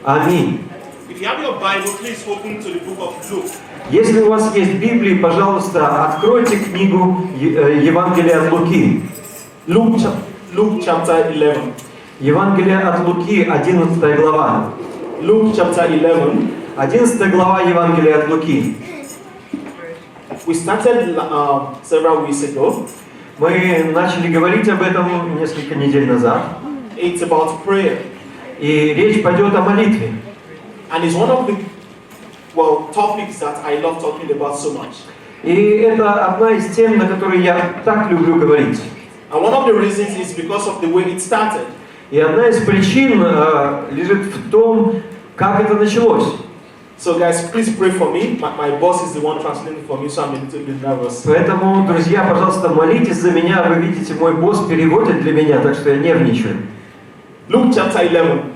Аминь. If you have your Bible, please open to the book of Luke. Если у вас есть Библия, пожалуйста, откройте книгу Евангелия от Луки. Luke chapter 11. Евангелие от Луки, 11 глава. Luke chapter 11. 11 глава Евангелия от Луки. We started several weeks ago. Мы начали говорить об этом несколько недель назад. It's about prayer. И речь пойдет о молитве. And it's one of the topics that I love talking about so much. И это одна из тем, на которые я так люблю говорить. And one of the reasons is because of the way it started. И одна из причин лежит в том, как это началось. So guys, please pray for me. My boss is the one translating for me, so I'm a little bit nervous. Поэтому, друзья, пожалуйста, молитесь за меня. Вы видите, мой босс переводит для меня, так что я нервничаю. Luke chapter 11.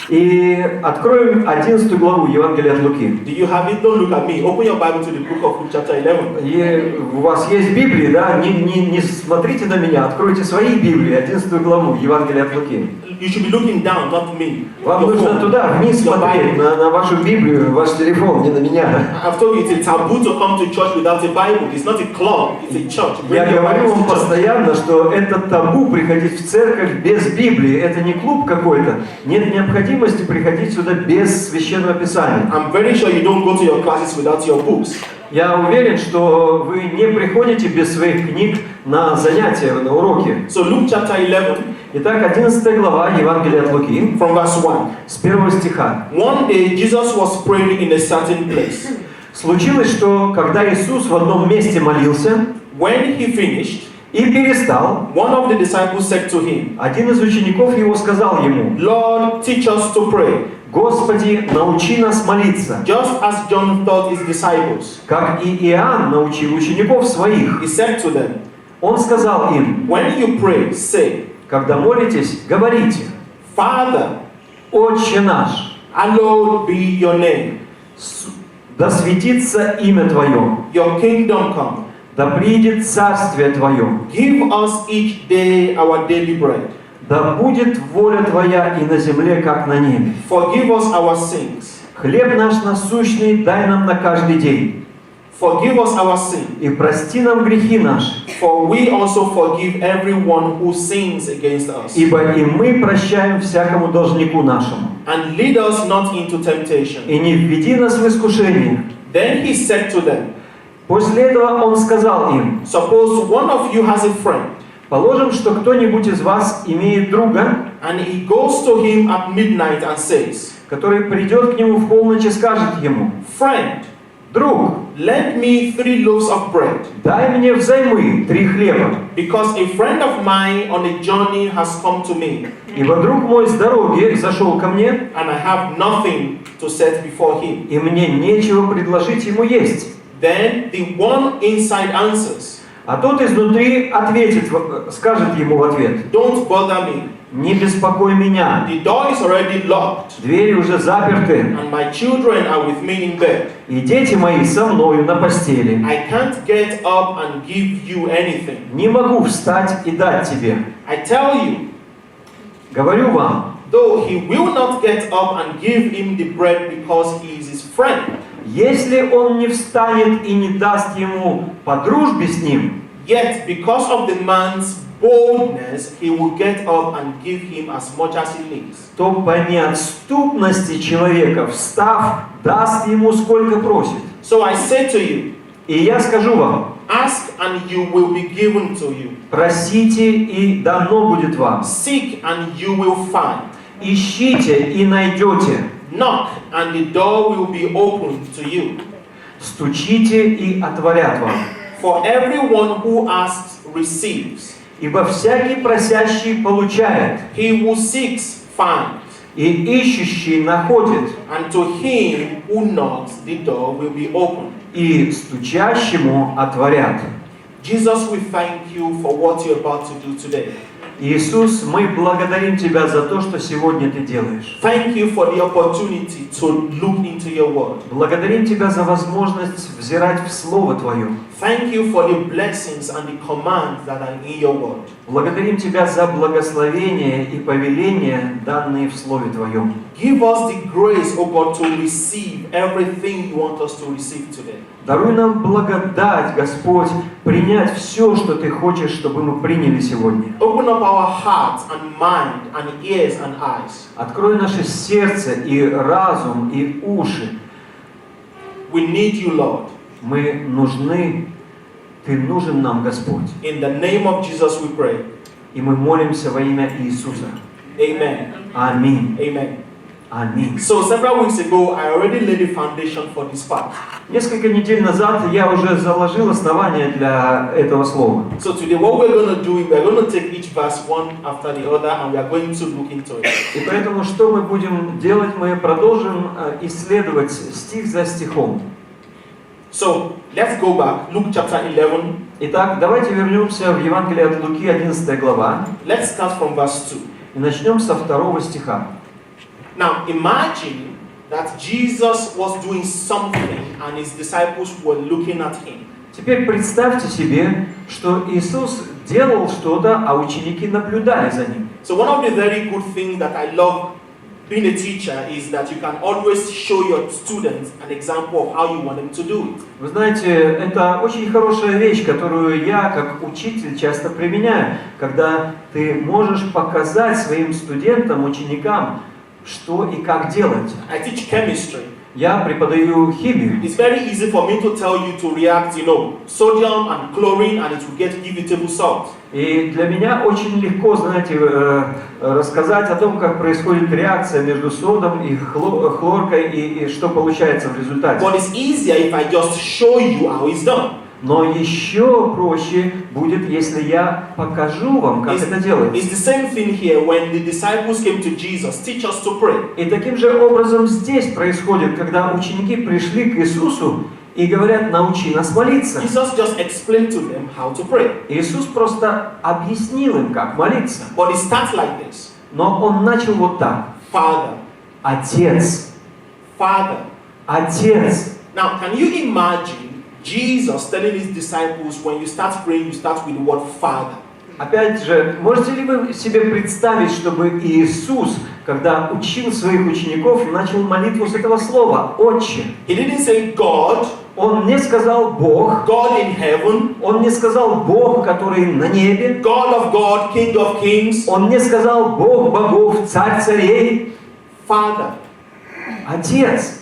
И откроем 11 главу Евангелия от Луки. Do you have it? Don't look at me. Open your Bible to the book of Luke chapter 11. И у вас есть Библия, да? Не смотрите на меня, откройте свои Библии, 11 главу Евангелия от Луки. You should be looking down, not me. Вам нужно туда, вниз смотреть, на вашу Библию, ваш телефон, не на меня. I've told you it's a taboo to come to church without a Bible. It's not a club, it's a church. Я говорю вам постоянно, что это табу приходить в церковь без Библии. Это не клуб какой-то. Нет необходимости приходить сюда без Священного Писания. I'm very sure you don't go to your classes without your books. Я уверен, что вы не приходите без своих книг на занятия, на уроки. So Luke chapter 11. Итак, 11 глава Евангелия от Луки, from verse 1. С 1 стиха. One day Jesus was praying in a certain place. Случилось, что когда Иисус в одном месте молился, when he finished, и перестал, one of the disciples said to him, один из учеников его сказал ему, Lord, teach us to pray. Господи, научи нас молиться, just as John taught his disciples. Как и Иоанн научил учеников своих. He said to them, Он сказал им, when you pray, say, когда молитесь, говорите, Father, Отче наш, hallowed be your name. Да светится имя Твое, your kingdom come. Да придет царствие Твое. Give us each day our daily bread. Да будет воля Твоя и на земле, как на небе. Forgive us our sins. Хлеб наш насущный дай нам на каждый день. Forgive us our sin. И прости нам грехи наши. For we also forgive everyone who sins against us. Ибо и мы прощаем всякому должнику нашему. And lead us not into temptation. И не введи нас в искушение. Then he said to them, После этого он сказал им, suppose one of you has a friend. Положим, что кто-нибудь из вас имеет друга, and he goes to him at midnight and says, который придет к нему в полночь и скажет ему, Friend, друг, lend me 3 loaves of bread. Дай мне взаймы 3 хлеба. Because a friend of mine on a journey has come to me. Ибо друг мой с дороги зашел ко мне, and I have nothing to set before him. И мне нечего предложить ему есть. Then the one inside answers. А тот изнутри ответит, скажет ему в ответ, Don't bother me. Не беспокой меня. The door is already locked. Двери уже заперты. And my children are with me in bed. И дети мои со мною на постели. I can't get up and give you anything. Не могу встать и дать тебе. I tell you, говорю вам, though he will not get up and give him the bread because he is his friend. Если он не встанет и не даст ему по дружбе с ним, yet because of the man's boldness, he will get up and give him as much as he needs. То по неотступности человека, встав, даст ему сколько просит. So I say to you, и я скажу вам, ask and you will be given to you. Просите и дано будет вам. Seek and you will find. Ищите и найдете. Knock and the door will be opened to you. Стучите и отворят вам. For everyone who asks receives. Ибо всякий просящий получает. He who seeks finds. И ищущий находит. And to him who knocks the door will be opened. И стучащему отворят. Jesus, we thank you for what you're about to do today. Иисус, мы благодарим Тебя за то, что сегодня Ты делаешь. Thank you for the opportunity to look into your word. Благодарим Тебя за возможность взирать в Слово Твое. Thank you for the blessings and the commands that are in your word. Благодарим Тебя за благословение и повеления, данные в Слове Твоем. Give us the grace, O God, to receive everything you want us to receive today. Даруй нам благодать, Господь, принять все, что Ты хочешь, чтобы мы приняли сегодня. Open up our hearts and mind and ears and eyes. Открой наше сердце и разум, и уши. We need you, Lord. Мы нужны, Ты нужен нам, Господь. In the name of Jesus we pray. И мы молимся во имя Иисуса. Amen. Аминь. Amen. Аминь. So several weeks ago, I already laid the foundation for this part. Несколько недель назад я уже заложил основание для этого слова. So today what we're going to do, we're going to take each verse one after the other and we are going to look into it. И поэтому что мы будем делать? Мы продолжим исследовать стих за стихом. So let's go back, Luke chapter 11. Итак, давайте вернемся в Евангелие от Луки, 11 глава, Let's start from verse 2. и начнем со 2 стиха. Now imagine that Jesus was doing something and his disciples were looking at him. Теперь представьте себе, что Иисус делал что-то, а ученики наблюдали за ним. So one of the very good things that I love being a teacher is that you can always show your students an example of how you want them to do it. Вы знаете, это очень хорошая вещь, которую я, как учитель, часто применяю, когда ты можешь показать своим студентам, ученикам, что и как делать. I teach chemistry. Я преподаю химию. It's very easy for me to tell you to react, sodium and chlorine, and it will get give you table salt. И для меня очень легко, знаете, рассказать о том, как происходит реакция между содом и хлоркой, и что получается в результате. But it's easier if I just show you how it's done. Но еще проще будет, если я покажу вам, как это делается. It's the same thing here when the disciples came to Jesus, teach us to pray. И таким же образом здесь происходит, когда ученики пришли к Иисусу и говорят: научи нас молиться. Jesus just explained to them how to pray. Иисус просто объяснил им, как молиться. But it starts like this. Но Он начал вот так. Father. Отец. Father. Отец. Now, can you imagine Jesus telling his disciples, when you start praying, you start with the word Father? Опять же, можете ли вы себе представить, чтобы Иисус, когда учил своих учеников, начал молитву с этого слова «Отче»? He didn't say God. Он не сказал «Бог». God in heaven. Он не сказал «Бог, который на небе». God of God, King of kings. Он не сказал «Бог богов, царь царей». Father. Отец.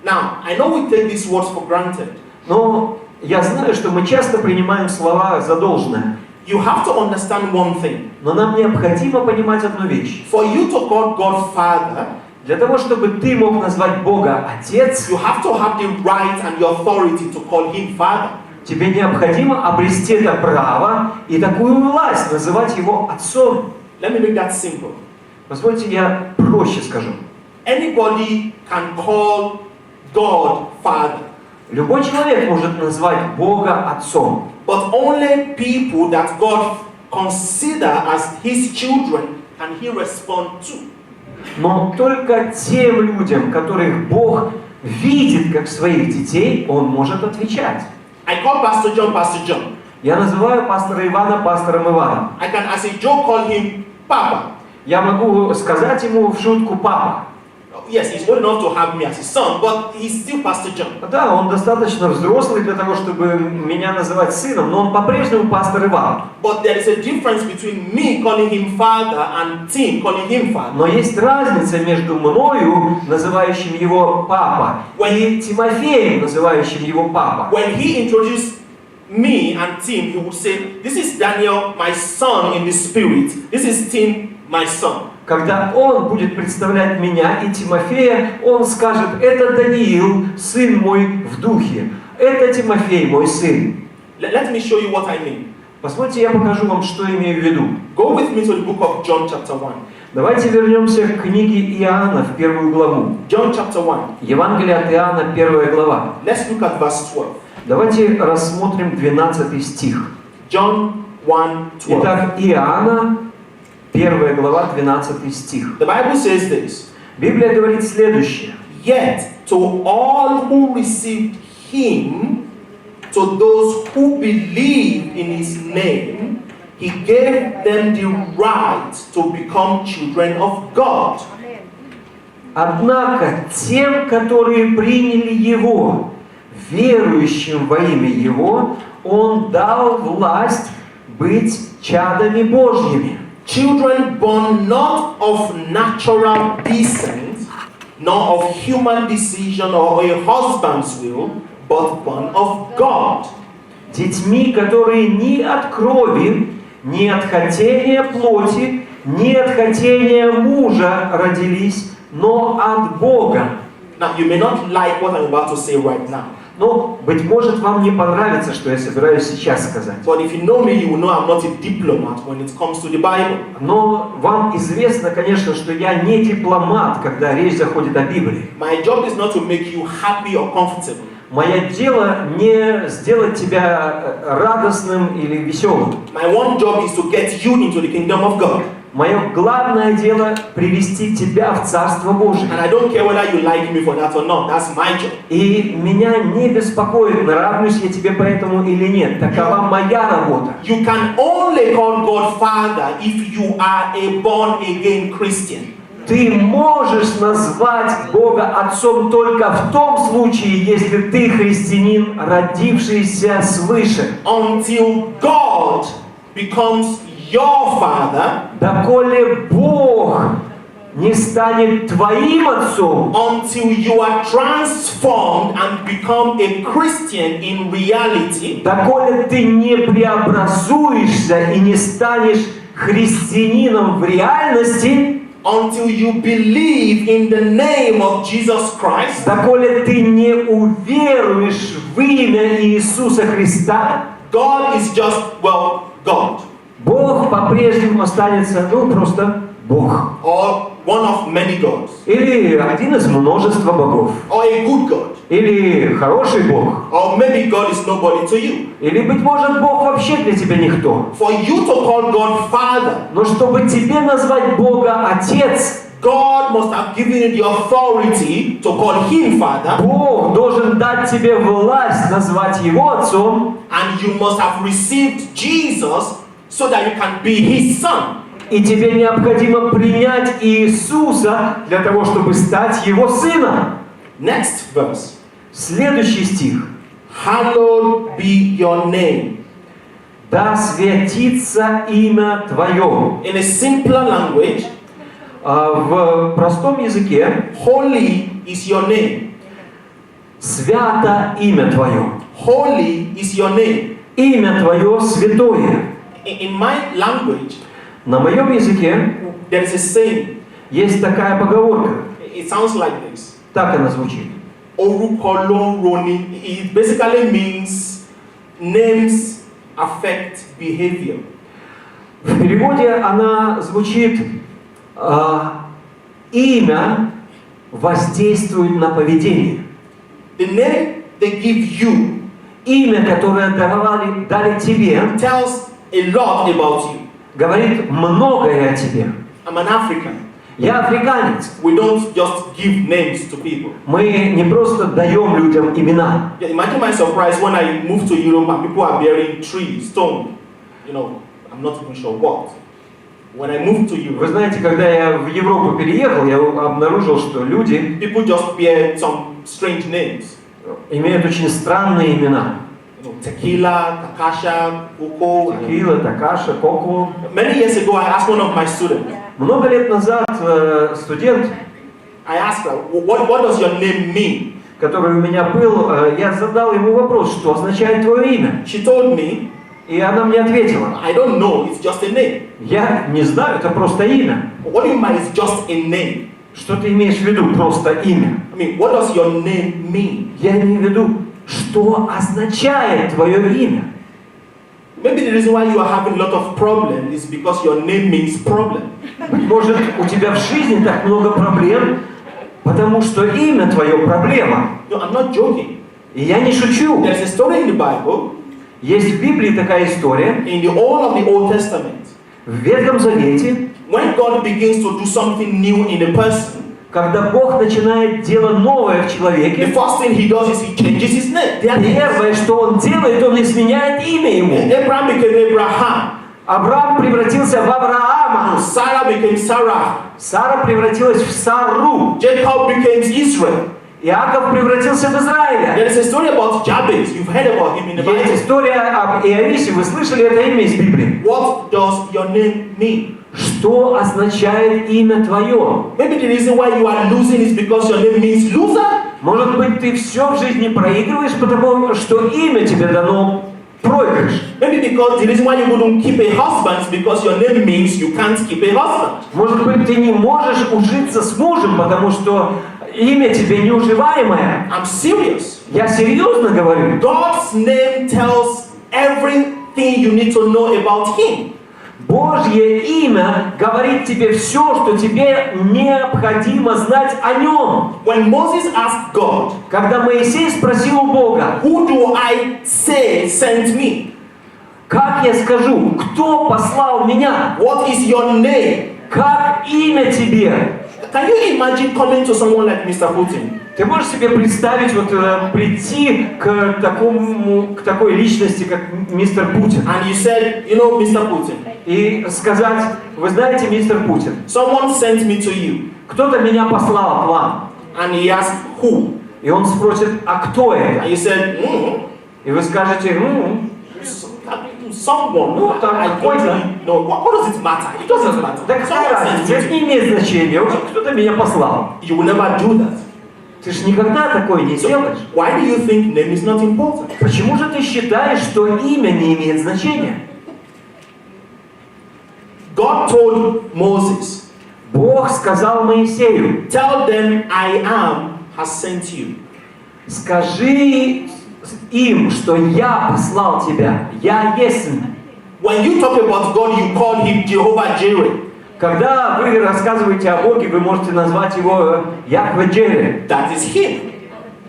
Now, I know we take these words for granted. Но я знаю, что мы часто принимаем слова за должное. You have to understand one thing. Но нам необходимо понимать одну вещь. For you to call God Father, для того, чтобы ты мог назвать Бога Отец, you have to have the right and the authority to call Him Father. тебе необходимо обрести это право и такую власть называть Его Отцом. Let me make that simple. Позвольте, я проще скажу. Anybody can call God Father. Любой человек может назвать Бога Отцом. But only people that God consider as His children can He respond to. Но только тем людям, которых Бог видит как своих детей, Он может отвечать. I call Pastor John. Я называю пастора Ивана пастором Иваном. I can, as a joke, call him Papa. Я могу сказать ему в шутку «папа». Yes, he's old enough to have me as his son, but he's still Pastor John. Да, он достаточно взрослый для того, чтобы меня называть сыном, но он по-прежнему пастор Иван. But there is a difference between me calling him father and Tim calling him father. Но есть разница между мною, называющим его папа, и Тимофеем, называющим его папа. When he introduced me and Tim, he would say, "This is Daniel, my son in the spirit. This is Tim, my son." Когда он будет представлять меня и Тимофея, он скажет: это Даниил, сын мой в духе. Это Тимофей, мой сын. Let me show you what I mean. Позвольте, я покажу вам, что имею в виду. Go with me to the book of John chapter 1. Давайте вернемся к книге Иоанна в 1 главу. John chapter 1. Евангелие от Иоанна, 1 глава. Let's look at verse 12. Давайте рассмотрим 12 стих. John 1:12. Итак, Иоанна, 1 глава, 12 стих. The Bible says this. Библия говорит следующее. Yet to all who received him, to those who believe in his name, he gave them the right to become children of God. Однако тем, которые приняли Его, верующим во имя Его, Он дал власть быть чадами Божьими. Children born not of natural descent, nor of human decision or a husband's will, but born of God. Детьми, которые ни от крови, ни от хотения плоти, ни от хотения мужа родились, но от Бога. Now, you may not like what I'm about to say right now. Ну, быть может, вам не понравится, что я собираюсь сейчас сказать. But if you know me, you will know I'm not a diplomat when it comes to the Bible. Но вам известно, конечно, что я не дипломат, когда речь заходит о Библии. My job is not to make you happy or comfortable. Мое дело не сделать тебя радостным или веселым. My one job is to get you into the kingdom of God. Мое главное дело привести тебя в Царство Божие. And I don't care whether you like me for that or not. That's my job. И меня не беспокоит, нравлюсь я тебе поэтому или нет. Такова моя работа. You can only call God Father if you are a born-again Christian. Ты можешь назвать Бога Отцом только в том случае, если ты христианин, родившийся свыше. Until God becomes your Father, Доколе Бог не станет твоим отцом, until you are transformed and become a Christian in reality, доколе ты не преобразуешься и не станешь христианином в реальности, until you believe in the name of Jesus Christ, доколе ты не уверуешь в имя Иисуса Христа, God is just, well, God. Бог по-прежнему останется, просто Бог. Or one of many gods. Или один из множества богов. Or a good God. Или хороший Бог. Or maybe God is nobody to you. Или, быть может, Бог вообще для тебя никто. For you to call God Father, Но чтобы тебе назвать Бога Отец, God must have given you the authority to call Him Father, Бог должен дать тебе власть назвать Его Отцом, and you must have received Jesus so that you can be His Son. и тебе необходимо принять Иисуса для того, чтобы стать Его Сыном. Next verse. Следующий стих. Hallowed be your name. Да святится имя Твое. In a simpler language, В простом языке holy is your name. свято имя Твое. Holy is your name. Имя Твое святое. In my language, На моем языке there is a saying. есть такая поговорка. It sounds like this. Так она звучит. Orúkọ ló ń roni. It basically means names affect behavior. В переводе она звучит имя воздействует на поведение. The name they give you Имя, которое дали тебе, tells a lot about you. говорит многое о тебе. I'm an African. Я африканец. We don't just give names to people. Мы не просто даем людям имена. Yeah, imagine my surprise when I moved to Europe and people are bearing trees, stone. I'm not even sure what. When I moved to Вы Europe, знаете, когда я в Европу переехал, я обнаружил, что люди people just bear some strange names. имеют очень странные имена. Tequila, Takasha, Coco. Текила, Такаша, Коко. Many years ago, I asked one of my students. Много лет назад студент, I asked her, what does your name mean? который у меня был, я задал ему вопрос, что означает твое имя. She told me, И она мне ответила, I don't know, it's just a name. я не знаю, это просто имя. What do you mean it's just a name? Что ты имеешь в виду, просто имя? I mean, what does your name mean? Я имею в виду, что означает твое имя. Maybe the reason why you are having a lot of problems is because your name means problem. Быть может, у тебя в жизни так много проблем, потому что имя твое проблема. No, I'm not joking. И я не шучу. There's a story in the Bible, Есть в Библии такая история, in the whole of the Old Testament, в Ветхом Завете, when God begins to do something new in a person, когда Бог начинает дело новое в the человеке, first thing he does is he changes his name. Their names. первое, что Он делает, Он изменяет имя ему. Abraham became Abraham. Авраам превратился в Авраама, Sarah became Sarah. Сара превратилась в Сару, Jacob became Israel. Иаков превратился в Израиля. There is a story about Jabez. You've heard about him in the Есть Bible. история об Иовисе, вы слышали это имя из Библии? What does your name mean? Что означает имя твое? Maybe the reason why you are losing is because your name means loser. Может быть, ты все в жизни проигрываешь, потому что имя тебе дано проигрыш. Maybe because the reason why you wouldn't keep a husband is because your name means you can't keep a husband. Может быть, ты не можешь ужиться с мужем, потому что имя тебе неуживаемое. I'm serious. Я серьезно говорю. God's name tells everything you need to know about Him. Божье имя говорит тебе все, что тебе необходимо знать о нем. When Moses asked God, Когда Моисей спросил у Бога, "Who do I say sent me? как я скажу, кто послал меня? What is your name?" Как имя тебе? Can you imagine coming to someone like Mr. Putin? Ты можешь себе представить, прийти к такой личности, как мистер Путин, And you said, "You know, Mr. Putin, и сказать, вы знаете, мистер Путин, someone sent me to you." кто-то меня послал к вам. And he asked, "Who?" И он спросит, а кто And это? you said, И вы скажете, someone. No, I какой-то. don't know. What does it matter? It doesn't matter. Да какая Someone разница, sent это me не имеет значения, вот кто-то меня послал. to you. You will never do that. Ты же никогда такое не So, сделаешь. why do you think name is not important? Почему же ты считаешь, что имя не имеет значения? God told Moses, Бог сказал Моисею, "Tell them I am has sent you." скажи им, что я послал тебя, я есть. When you talk about God, you call him Jehovah Jireh. Когда вы рассказываете о Боге, вы можете назвать его Яхве Джире. That is him.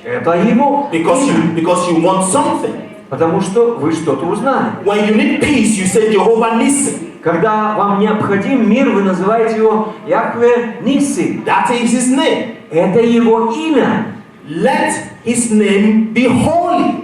Это ему. Because you want something. Потому что вы что-то узнали. When you need peace, you say Jehovah Nissi. Когда вам необходим мир, вы называете его Яхве Ниси. That is his name. Это его имя. Let his name be holy.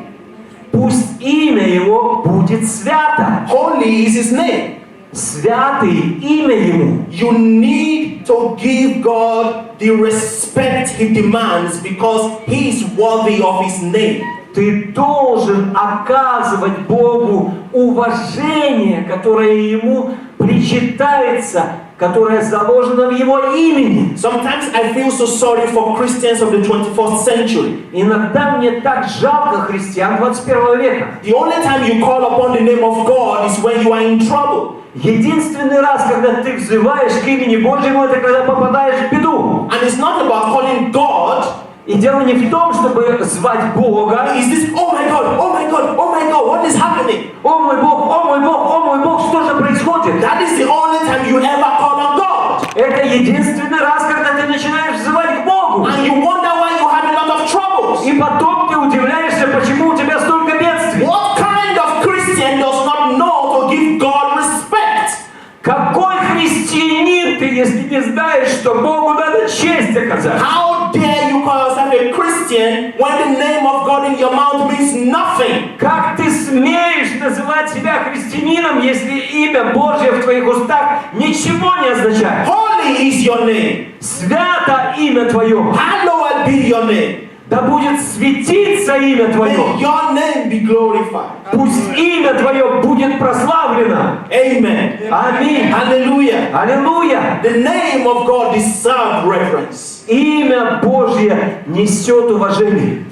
Пусть имя его будет свято. Holy is his name. Святый имя ему. You need to give God the respect he demands because he is worthy of his name. Ты должен оказывать Богу уважение, которое ему причитается, которое заложено в его имени. Sometimes I feel so sorry for Christians of the 21st century. Иногда мне так жалко христиан 21 века. The only time you call upon the name of God is when you are in trouble. Единственный раз, когда ты взываешь к имени Божьему, это когда попадаешь в беду. And it's not about calling God. И дело не в том, чтобы звать Бога. Is this, oh my God, oh my God, oh my God, what is happening? О мой Бог, о мой Бог, о мой Бог, что же происходит? That is the only time you ever call on God. Это единственный раз, когда ты начинаешь взывать к Богу. And you wonder why you have a lot of troubles. И потом ты удивляешься, почему у тебя столько бедствий. What kind of Christian does not know to give God respect? Какой христианин ты, если не знаешь, что Богу надо честь оказать? How dare you call yourself a Christian when the name of God in your mouth means nothing? Как ты смеешь называть себя христианином, если имя Божье в твоих устах ничего не означает? Holy is your name. Свято имя твое. Hallowed be your name. Да будет светиться имя твое. May your name be glorified. Пусть имя твое будет прославлено. Amen. Аминь. Hallelujah. Аллилуйя. The name of God deserves reverence. Имя Божье несет уважение.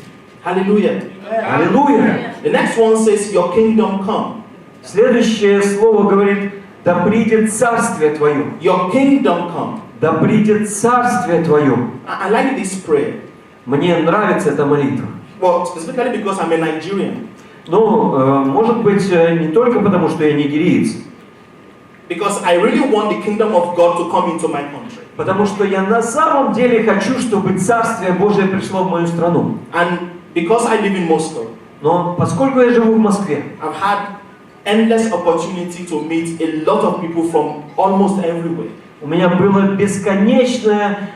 Hallelujah. Аллилуйя. The next one says, "Your kingdom come." Следующее слово говорит, да придет царствие твое. Your kingdom come. Да придет царствие твое. I like this prayer. Мне нравится эта молитва. Well, specifically because I'm a Nigerian. Но, может быть, не только потому, что я нигериец. Because I really want the kingdom of God to come into my country. Потому что я на самом деле хочу, чтобы Царствие Божие пришло в мою страну. And because I live in Moscow, Но поскольку я живу в Москве, I've had endless opportunity to meet a lot of people from almost everywhere. у меня была бесконечная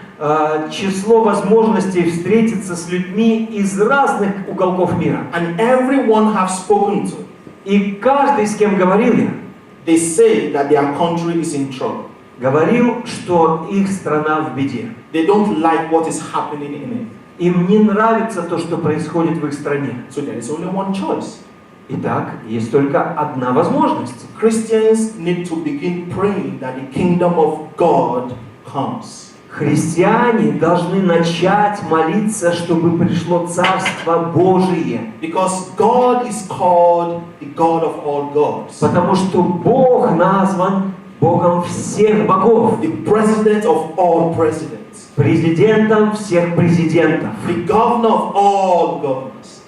число возможностей встретиться с людьми из разных уголков мира. And everyone I've spoken to, И каждый, с кем говорил я, they say that their country is in trouble. говорил, что их страна в беде. They don't like what is happening in it. Им не нравится то, что происходит в их стране. So there is only one choice. Итак, есть только одна возможность. Christians need to begin praying that the kingdom of God comes. Христиане должны начать молиться, чтобы пришло Царство Божие. Because God is called the God of all gods. Потому что Бог назван Богом всех богов, The president of all presidents. президентом всех президентов, The governor of all governors.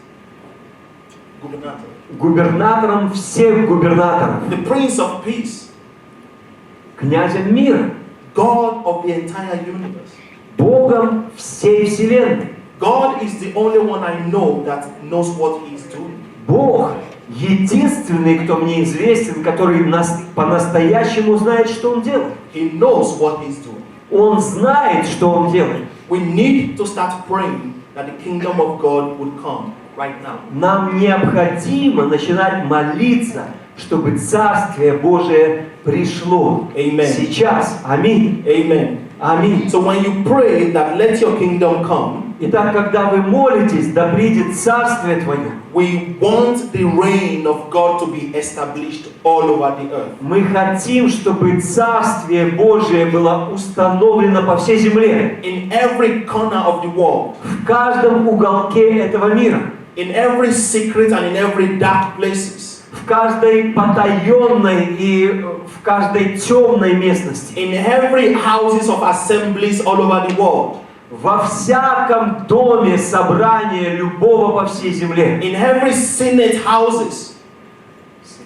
Gubernator. губернатором всех губернаторов, The prince of peace. князем мира, God of the entire universe. Богом всей вселенной. God is the only one I know that knows what He is doing. Бог единственный, кто мне известен, который по-настоящему знает, что Он делает. He knows what He's doing. Он знает, что Он делает. We need to start praying that the kingdom of God would come right now. Нам необходимо начинать молиться, чтобы Царствие Божие пришло. Amen. Сейчас. Аминь. Amen. Аминь. So when you pray that let your kingdom come, Итак, когда вы молитесь, да придет Царствие Твое, we want the reign of God to be established all over the earth. мы хотим, чтобы Царствие Божие было установлено по всей земле, In every corner of the world, в каждом уголке этого мира, in every secret and in every dark places, в каждой потаенной и в каждой темной местности, in every houses of assemblies all over the world, во всяком доме собрания любого по всей земле, in every senate houses,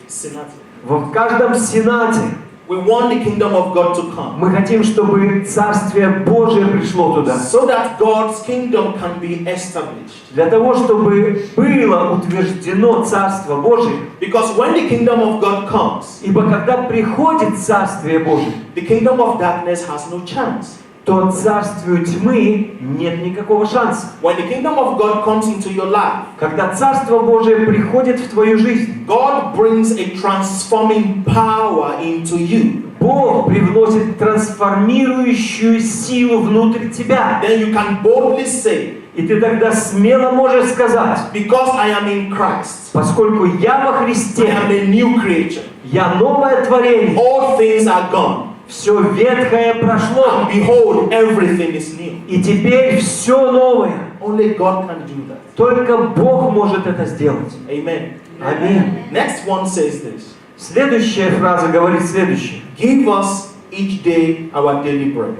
senate. в каждом сенате. We want the kingdom of God to come, Мы хотим, чтобы Царствие Божие пришло туда, so that God's kingdom can be established. для того, чтобы было утверждено Царство Божие. Because when the kingdom of God comes, Ибо когда приходит Царствие Божие, the kingdom of darkness has no chance. то царствию тьмы нет никакого шанса. When the kingdom of God comes into your life, Когда Царство Божие приходит в твою жизнь, God brings a transforming power into you. Бог привносит трансформирующую силу внутрь тебя. Then you can boldly say, И ты тогда смело можешь сказать: because I am in Christ, поскольку я во I Христе, am a new creature. я новое творение, All things are gone. все ветхое прошло, And behold, everything is new. и теперь все новое. Only God can do that. Только Бог может это сделать. Amen. Аминь. Next one says this. Следующая фраза говорит следующее: Give us each day our daily bread.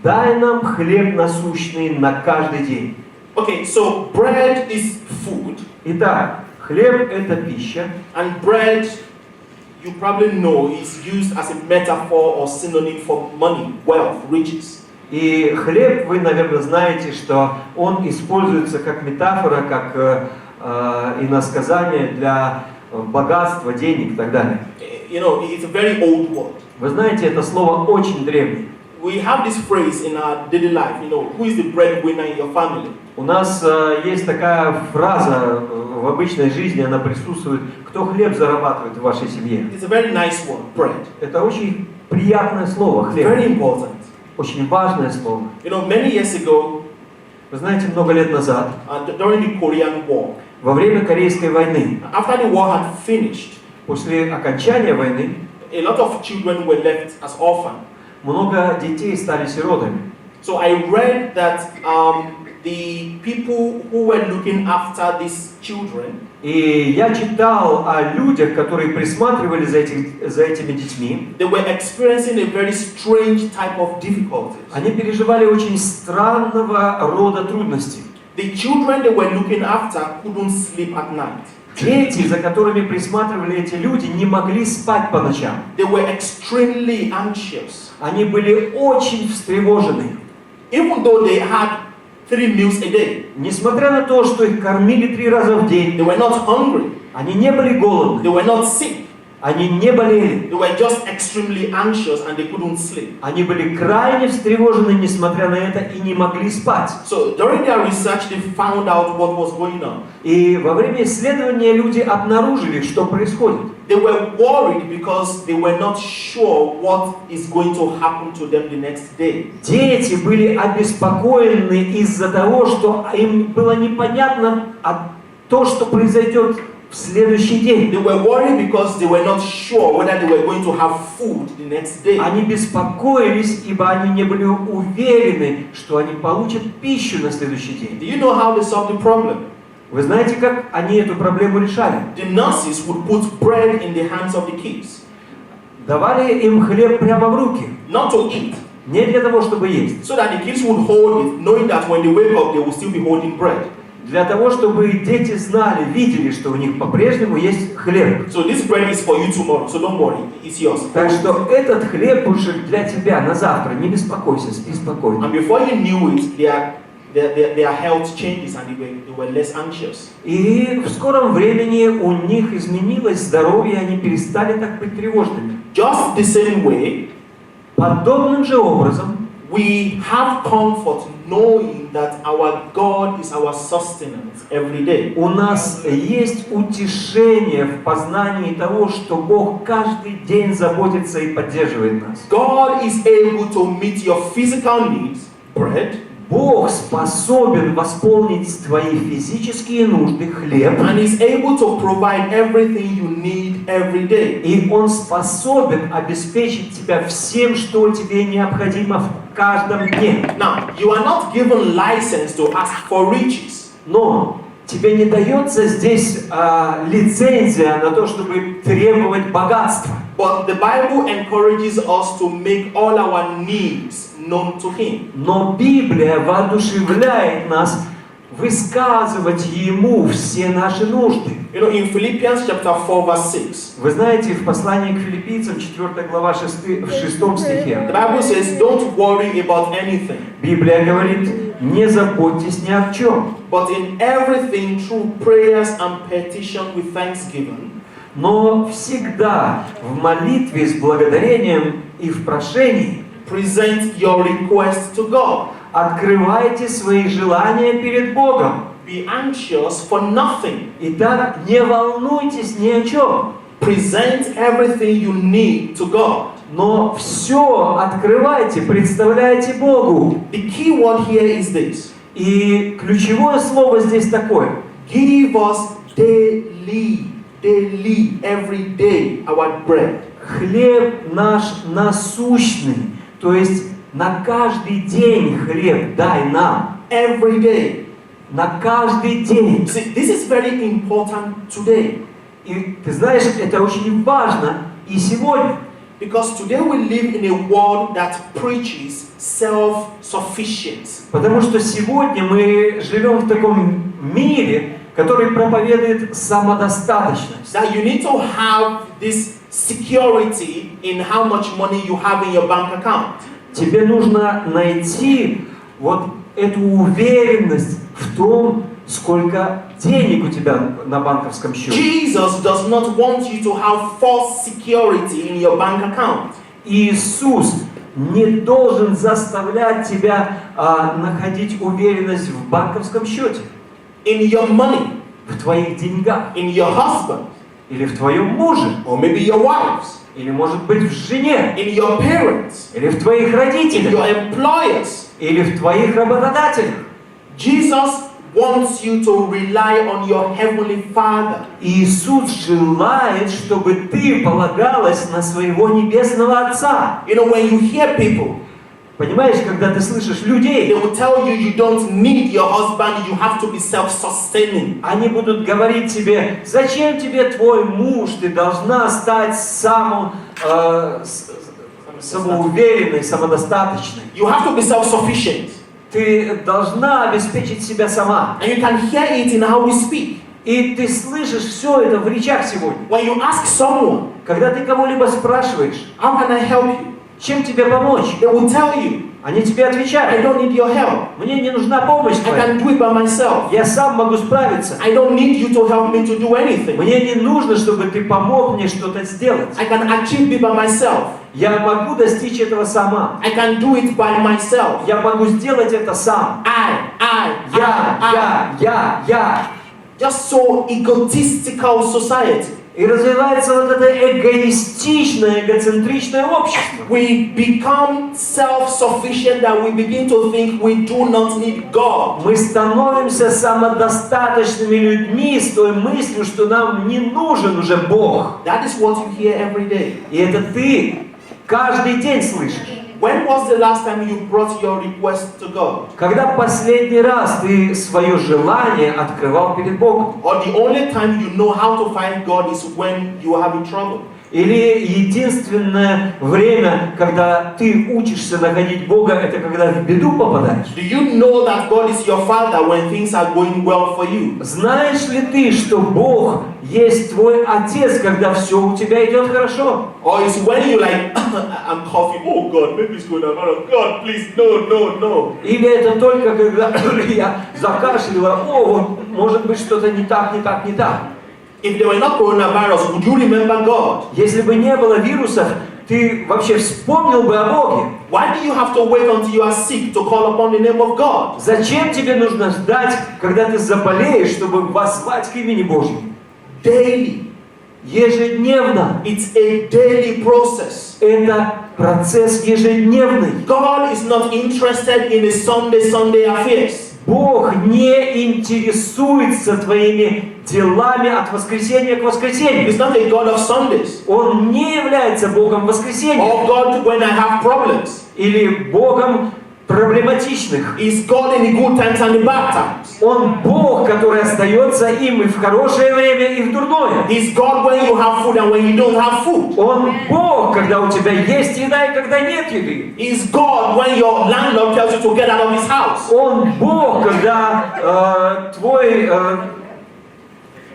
дай нам хлеб насущный на каждый день. Okay, so bread is food, Итак, хлеб это пища, and bread, you probably know, is used as a metaphor or synonym for money, wealth, riches. и хлеб, вы, наверное, знаете, что он используется как метафора, как иносказание для богатства, денег и так далее. You know, it's a very old word. Вы знаете, это слово очень древнее. We have this phrase in our daily life, you know, who is the breadwinner in your family? У нас есть такая фраза в обычной жизни, она присутствует: кто хлеб зарабатывает в вашей семье. It's a very nice word, bread. Это очень приятное слово, It's хлеб. very important. Очень важное слово. You know, many years ago, Вы знаете, много лет назад, during the Korean War, во время Корейской войны, after the war had finished, после окончания войны, a lot of children were left as orphans. много детей стали сиротами. So I read that the people who were looking after these children, И я читал о людях, которые присматривали за этими детьми. they were experiencing a very strange type of difficulties. Они переживали очень странного рода трудности. The children they were looking after couldn't sleep at night. Дети, за которыми присматривали эти люди, не могли спать по ночам. They were extremely anxious. Они были очень встревожены. Even though they had 3 meals a day, Несмотря на то, что их кормили 3 раза в they день, were not hungry, они не были голодны, they were not sick. Они не болели. They were just extremely anxious and they couldn't sleep. Они были крайне встревожены, несмотря на это, и не могли спать. So during their research, they found out what was going on. И во время исследования люди обнаружили, что происходит. They were worried because they were not sure what is going to happen to them the next day. Дети были обеспокоены из-за того, что им было непонятно то, что произойдет в следующий день. They were worried because they were not sure whether they were going to have food the next day. Они беспокоились, ибо они не были уверены, что они получат пищу на следующий день. Do you know how they solved the problem? Вы знаете, как они эту проблему решали? The nurses would put bread in the hands of the kids, Давали им хлеб прямо в руки, not to eat, не для того, чтобы есть, so that the kids would hold it, knowing that when they wake up, they will still be holding bread. для того, чтобы дети знали, видели, что у них по-прежнему есть хлеб. So this bread is for you tomorrow, so don't worry, it's yours. Так что этот хлеб уже для тебя на завтра, не беспокойся, спи спокойно. And before you knew it, their health changes and they were less anxious. И в скором времени у них изменилось здоровье, они перестали так быть тревожными. Just the same way, Подобным же образом we have comfort knowing that our God is our sustenance every day. у нас есть утешение в познании того, что Бог каждый день заботится и поддерживает нас. God is able to meet your physical needs, bread, Бог способен восполнить твои физические нужды, хлеб, and is able to provide everything you need every day. и Он способен обеспечить тебя всем, что тебе необходимо в каждом дне. Now, you are not given license to ask for riches. Но тебе не дается здесь лицензия на то, чтобы требовать богатства. But the Bible encourages us to make all our needs known to Him. Но Библия воодушевляет нас высказывать Ему все наши нужды. You know, in Philippians chapter 4, verse 6, Вы знаете, в послании к Филиппийцам, 4 глава, 6 стихе, the Bible says, don't worry about anything, Библия говорит, не заботьтесь ни о чем, but in everything through prayers and petition with thanksgiving, но всегда в молитве с благодарением и в прошении present your request to God. открывайте свои желания перед Богом. Be anxious for nothing. Итак, не волнуйтесь ни о чем, Present everything you need to God. но все открывайте, представляйте Богу. The key word here is this. И ключевое слово здесь такое. Give us daily, every day, our bread. Хлеб наш насущный, то есть на каждый день хлеб дай нам. Every day. На каждый день. See, this is very important today. И ты знаешь, это очень важно и сегодня. Because today we live in a world that preaches self-sufficiency. Потому что сегодня мы живем в таком мире, который проповедует самодостаточность. That you need to have this security in how much money you have in your bank account. Тебе нужно найти вот эту уверенность в том, сколько денег у тебя на банковском счете. Jesus does not want you to have false security in your bank account. Иисус не должен заставлять тебя находить уверенность в банковском счете, In your money, в твоих деньгах, in your husband, или в твоем муже, or maybe your wives, или, может быть, в жене, in your parents, или в твоих in родителях, your employers. или в твоих работодателях. Jesus wants you to rely on your heavenly Father. Иисус желает, чтобы ты полагалась на своего небесного Отца. You know, when you hear people, Понимаешь, когда ты слышишь they людей, will tell you you don't need your husband, you have to be self-sustaining. они будут говорить тебе, зачем тебе твой муж, ты должна стать самоуверенной, самодостаточной. You have to be self-sufficient. Ты должна обеспечить себя сама. And you can hear it in how we speak. И ты слышишь все это в речах сегодня. When you ask someone, Когда ты кого-либо спрашиваешь, how can I help you? чем тебе помочь? They will tell you, Они тебе I отвечают, don't need your help. мне не нужна помощь I твоя, can do it by myself. я сам могу справиться. I don't need you to help me to do anything. Мне не нужно, чтобы ты помог мне что-то сделать. I can achieve it by myself. Я могу достичь этого сама. I can do it by myself. Я могу сделать это сам. I. Я. Just so egotistical society. И развивается вот это эгоистичное, эгоцентричное общество. We become self-sufficient that we begin to think we do not need God. Мы становимся самодостаточными людьми с той мыслью, что нам не нужен уже Бог. That is what you hear every day. И это ты каждый день слышишь. When was the last time you brought your request to God? Когда последний раз ты свое желание открывал перед Богом? Or the only time you know how to find God is when you are having trouble? Или единственное время, когда ты учишься находить Бога, это когда в беду попадаешь? Do you know that God is your Father when things are going well for you? Знаешь ли ты, что Бог есть твой Отец, когда все у тебя идет хорошо? Or is when you like, I'm coughing, oh God, maybe it's going to matter. God, please, no. Или это только когда я закашляла, вот, может быть, что-то не так. If there were not coronavirus, would you remember God? Если бы не было вирусов, ты вообще вспомнил бы о Боге. Why do you have to wait until you are sick to call upon the name of God? Зачем тебе нужно ждать, когда ты заболеешь, чтобы воззвать к имени Божьему? Daily. Ежедневно. It's a daily process. Это процесс ежедневный. God is not interested in the Sunday affairs. Бог не интересуется твоими делами от воскресенья к воскресенью. He's not a God of Sundays. Он не является Богом воскресенья. Or God when I have problems. Или Богом проблематичных. He's God in the good times and the bad times. Он Бог, который остается им и в хорошее время, и в дурное. He's God when you have food and when you don't have food. Он Бог, когда у тебя есть еда и когда нет еды. He's God when your landlord tells you to get out of his house. Он Бог, когда твой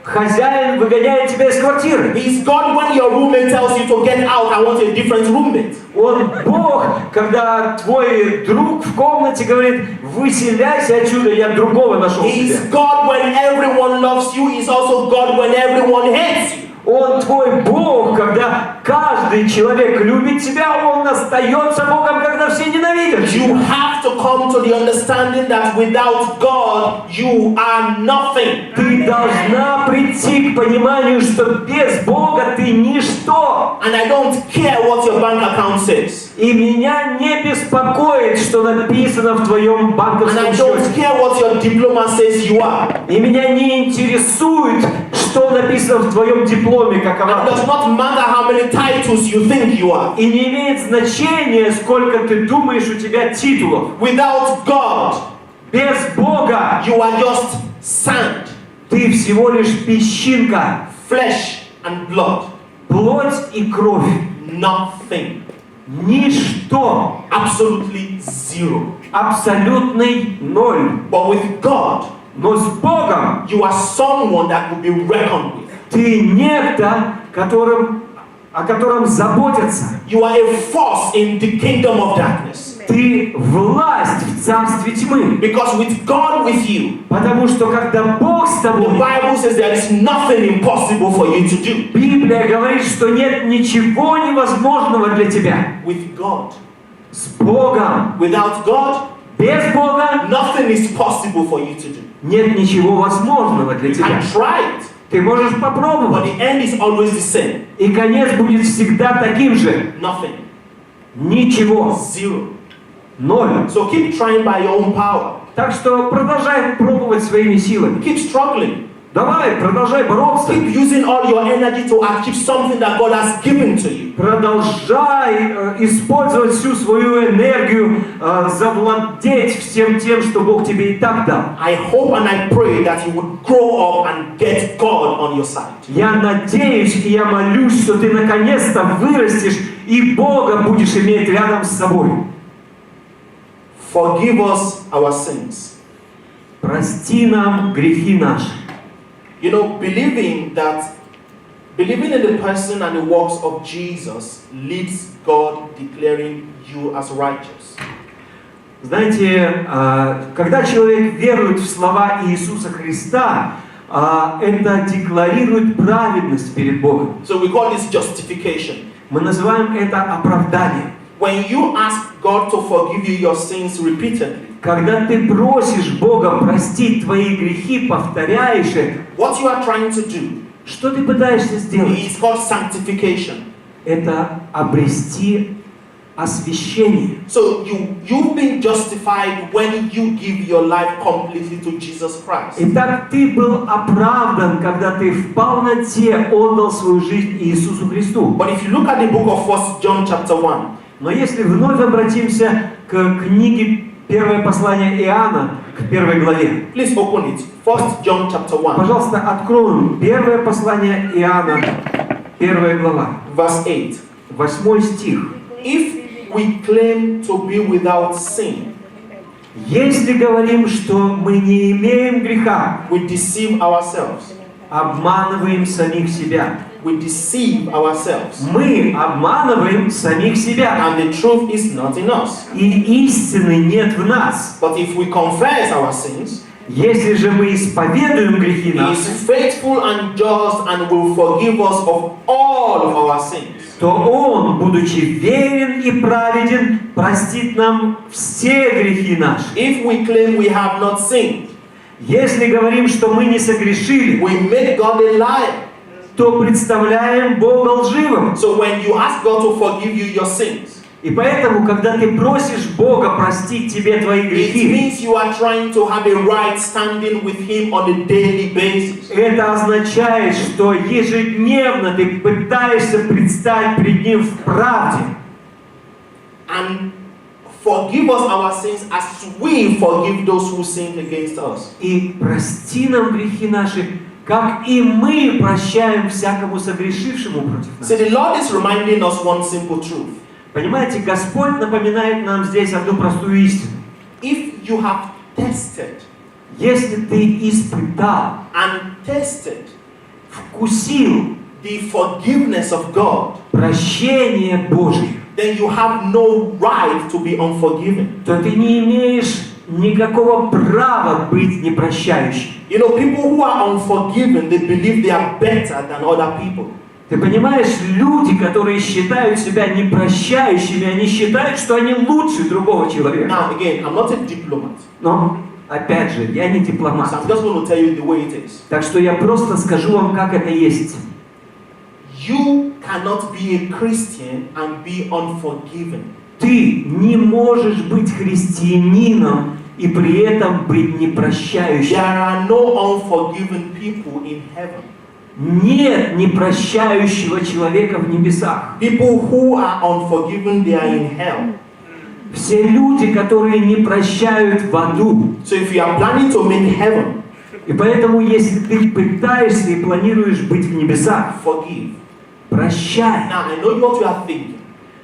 хозяин выгоняет тебя из квартиры. He's God when your roommate tells you to get out and want a different roommate. Он Бог, когда твой друг в комнате говорит: выселяйся отсюда, я другого нашел себе. He's God when everyone loves you. He's also God when everyone hates you. Он твой Бог, когда каждый человек любит тебя, он остается Богом, когда все ненавидят You тебя. have to come to the understanding that without God, you are nothing. Ты должна прийти к пониманию, что без Бога ты ничто. And I don't care what your bank account says. И меня не беспокоит, что написано в твоем And банковском I don't счете. care what your diploma says you are. И меня не интересует, что написано в твоем дипломе, It какова. does not matter how many titles you think you are. И не имеет значения, сколько ты думаешь у тебя титулов. Without God, Без Бога you are just sand, ты всего лишь песчинка, flesh and blood. плоть и кровь. Nothing. Ничто. Absolutely zero. Абсолютный ноль. But with God, Но с Богом you are someone that will be reckoned with. ты некто, о котором заботятся. You are a force in the kingdom of darkness. Ты власть в царстве тьмы. Because with God with you, Потому что когда Бог с the тобой, Bible says there is nothing impossible for you to do. Библия говорит, что нет ничего невозможного для тебя. With God. С Богом. Without God, Без Бога nothing is possible for you to do. нет ничего возможного для You тебя. can try it, Ты можешь but попробовать. the end is always the same. И конец будет всегда таким же. Nothing. Ничего. Zero. Ноль. So keep trying by your own power. Так что продолжай пробовать своими силами. Keep struggling. Давай, продолжай бороться. Keep using all your energy to achieve something that God has given to you. Продолжай использовать всю свою энергию, завладеть всем тем, что Бог тебе и так дал. I hope and I pray that you would grow up and get God on your side. Я надеюсь и я молюсь, что ты наконец-то вырастешь и Бога будешь иметь рядом с собой. Forgive us our sins. Прости нам грехи наши. You know, believing that Believing in the person and the works of Jesus leads God declaring you as righteous. Знаете, когда человек верует в слова Иисуса Христа, это декларирует праведность перед Богом. So we call this justification. Мы называем это оправданием. When you ask God to forgive you your sins repeatedly, Когда ты просишь Бога простить твои грехи, повторяешь это, what you are trying to do что ты пытаешься сделать? is called sanctification. Это обрести освящение. So you've been justified when you give your life completely to Jesus Christ. Итак, ты был оправдан, когда ты в полноте отдал свою жизнь Иисусу Христу. But if you look at the book of 1 John chapter 1, Но если вновь обратимся к книге Первое послание Иоанна, к первой главе. please open it. 1 John chapter 1, Пожалуйста, откроем Первое послание Иоанна, первая глава, verse 8. 8 стих. If we claim to be without sin, Если говорим, что мы не имеем греха, we deceive ourselves. обманываем самих себя. We deceive ourselves. Мы обманываем самих себя. And the truth is not in us. И истины нет в нас. But if we confess our sins, Если же мы исповедуем грехи He наши, is faithful and just and will forgive us of all of our sins. то Он, будучи верен и праведен, простит нам все грехи наши. If we claim we have not sinned, Если говорим, что мы не согрешили, we make God a liar. то представляем Бога лживым. So when you ask God to forgive you your sins, И поэтому, когда ты просишь Бога простить тебе твои it грехи, means you are trying to have a right standing with Him on a daily basis. это означает, что ежедневно ты пытаешься предстать перед Ним в правде. And forgive us our sins as we forgive those who sin against us. И прости нам грехи наши, как и мы прощаем всякому согрешившему против нас. So the Lord is reminding us one simple truth. Понимаете, Господь напоминает нам здесь одну простую истину. If you have tested Если ты испытал, and tested вкусил the forgiveness of God, прощение Божье, then you have no right to be unforgiving. то ты не имеешь никакого права быть непрощающим. You know, people who are unforgiven, they believe they are better than other people. Ты понимаешь, люди, которые считают себя непрощающими, они считают, что они лучше другого человека. Now, again, I'm not a diplomat, Но, опять же, я не so дипломат. I'm just going to tell you the way it is. Так что я просто скажу вам, как это есть. You cannot be a Christian and be unforgiven. Ты не можешь быть христианином и при этом быть непрощающим. There are no unforgiven people in heaven. Нет непрощающего человека в небесах. People who are unforgiven, they are in hell. Все люди, которые не прощают в аду. So if you are planning to make heaven, И поэтому, если ты пытаешься и планируешь быть в небесах, forgive. прощай. Now, I know what you are thinking.